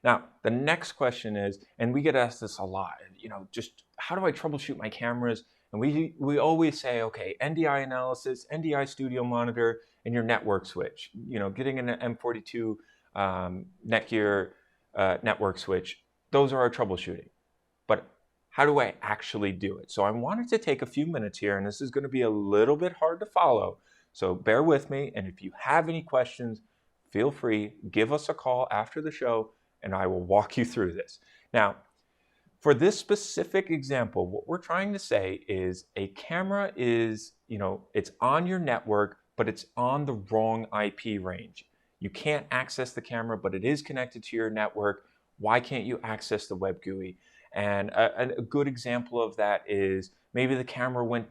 Now, the next question is, and we get asked this a lot, just how do I troubleshoot my cameras? And we always say, okay, NDI analysis, NDI studio monitor, and your network switch. Getting an M42 Netgear network switch, those are our troubleshooting. But how do I actually do it? So I wanted to take a few minutes here, and this is going to be a little bit hard to follow. So bear with me, and if you have any questions, feel free, give us a call after the show, and I will walk you through this. Now, for this specific example, what we're trying to say is a camera is, it's on your network, but it's on the wrong IP range. You can't access the camera, but it is connected to your network. Why can't you access the web GUI? And a good example of that is maybe the camera went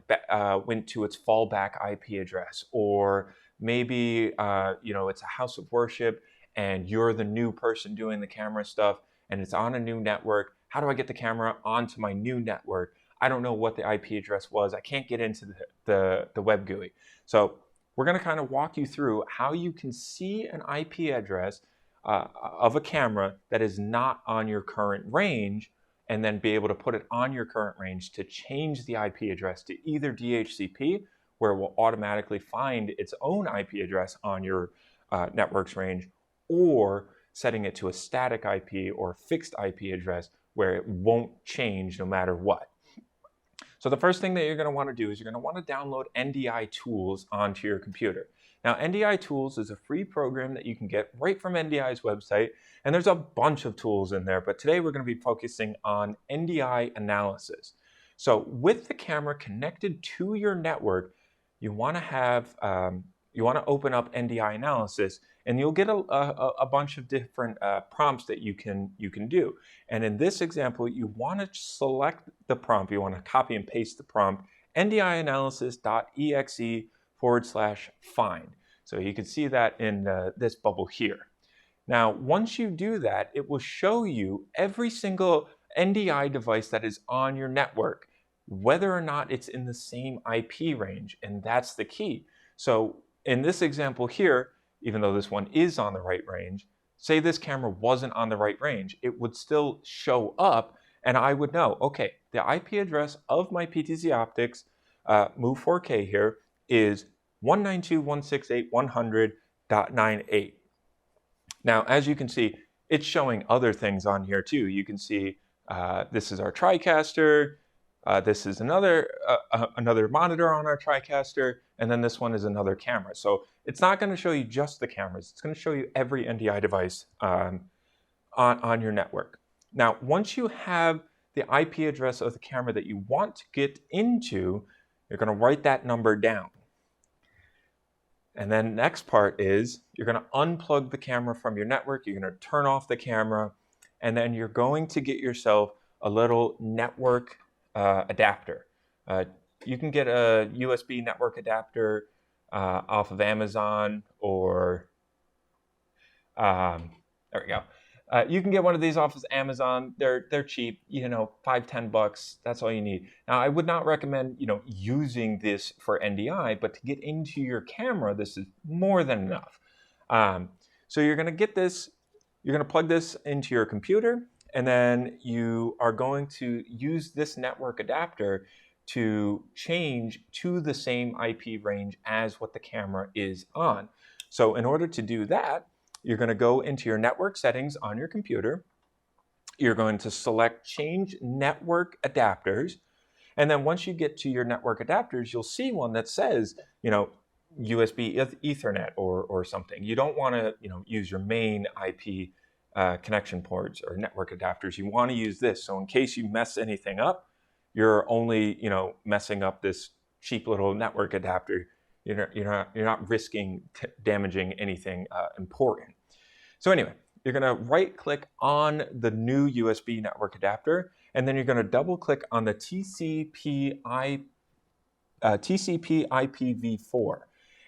to its fallback IP address, or maybe it's a house of worship and you're the new person doing the camera stuff and it's on a new network. How do I get the camera onto my new network? I don't know what the IP address was. I can't get into the web GUI. So we're going to kind of walk you through how you can see an IP address of a camera that is not on your current range, and then be able to put it on your current range to change the IP address to either DHCP, where it will automatically find its own IP address on your network's range, or setting it to a static IP or fixed IP address where it won't change no matter what. So the first thing that you're going to want to do is you're going to want to download NDI Tools onto your computer. Now, NDI Tools is a free program that you can get right from NDI's website, and there's a bunch of tools in there, but today we're going to be focusing on NDI Analysis. So with the camera connected to your network, you want to open up NDI Analysis, and you'll get a bunch of different prompts that you can do. And in this example, you want to select the prompt. You want to copy and paste the prompt, ndianalysis.exe/find. So you can see that in this bubble here. Now, once you do that, it will show you every single NDI device that is on your network, whether or not it's in the same IP range, and that's the key. So in this example here, even though this one is on the right range, say this camera wasn't on the right range, it would still show up, and I would know, okay, the IP address of my PTZ Optics Move 4K here is 192.168.100.98. Now, as you can see, it's showing other things on here too. You can see this is our TriCaster, this is another monitor on our TriCaster, and then this one is another camera. So it's not going to show you just the cameras. It's going to show you every NDI device on your network. Now, once you have the IP address of the camera that you want to get into, you're going to write that number down. And then next part is you're going to unplug the camera from your network. You're going to turn off the camera, and then you're going to get yourself a little network adapter. You can get a USB network adapter off of Amazon, or there we go. You can get one of these off of Amazon. They're cheap, $5-10. That's all you need. Now, I would not recommend, using this for NDI, but to get into your camera, this is more than enough. So you're going to get this, you're going to plug this into your computer, and then you are going to use this network adapter to change to the same IP range as what the camera is on. So in order to do that, you're going to go into your network settings on your computer. You're going to select Change Network Adapters. And then once you get to your network adapters, you'll see one that says, USB Ethernet or something. You don't want to, use your main IP connection ports or network adapters. You want to use this. So in case you mess anything up, you're only, messing up this cheap little network adapter. You're not risking damaging anything important. So anyway, you're going to right-click on the new USB network adapter, and then you're going to double-click on the TCP IPv4.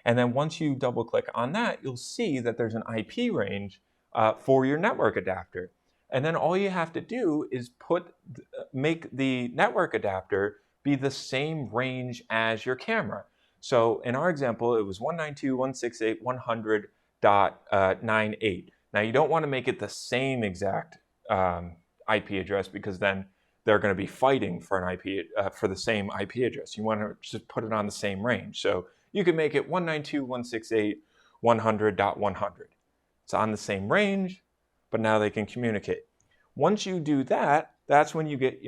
And then once you double-click on that, you'll see that there's an IP range for your network adapter. And then all you have to do is make the network adapter be the same range as your camera. So in our example, it was 192.168.100.98. Now you don't want to make it the same exact IP address, because then they're going to be fighting for an IP for the same IP address. You want to just put it on the same range. So you can make it 192.168.100.100. It's on the same range, but now they can communicate. Once you do that, that's when you get,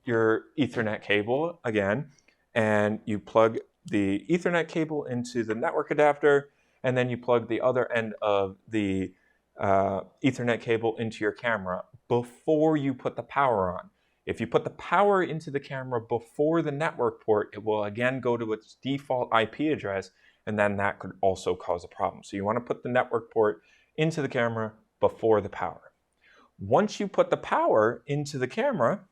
your Ethernet cable again, and you plug the Ethernet cable into the network adapter, and then you plug the other end of the Ethernet cable into your camera before you put the power on. If you put the power into the camera before the network port, it will again go to its default IP address, and then that could also cause a problem. So you want to put the network port into the camera before the power. Once you put the power into the camera,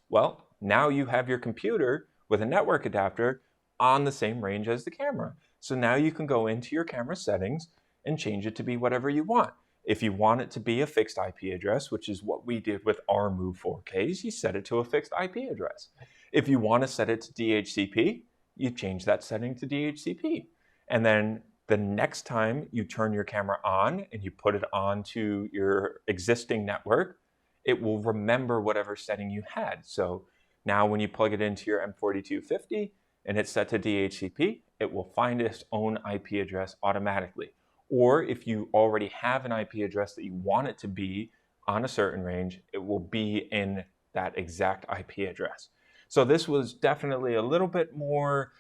well, now you have your computer with a network adapter on the same range as the camera. So now you can go into your camera settings and change it to be whatever you want. If you want it to be a fixed IP address, which is what we did with our Move 4Ks, you set it to a fixed IP address. If you want to set it to DHCP, you change that setting to DHCP. And then the next time you turn your camera on and you put it onto your existing network, it will remember whatever setting you had. So now when you plug it into your M4250 and it's set to DHCP, it will find its own IP address automatically. Or if you already have an IP address that you want it to be on a certain range, it will be in that exact IP address. So this was definitely a little bit more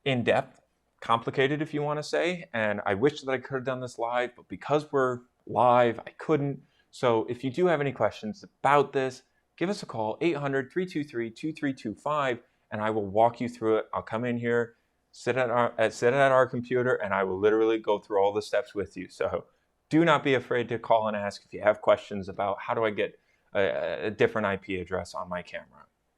in-depth, complicated if you want to say, and I wish that I could have done this live, but because we're live, I couldn't. So if you do have any questions about this, give us a call, 800-323-2325, and I will walk you through it. I'll come in here, sit at our computer, and I will literally go through all the steps with you. So do not be afraid to call and ask if you have questions about how do I get a different IP address on my camera.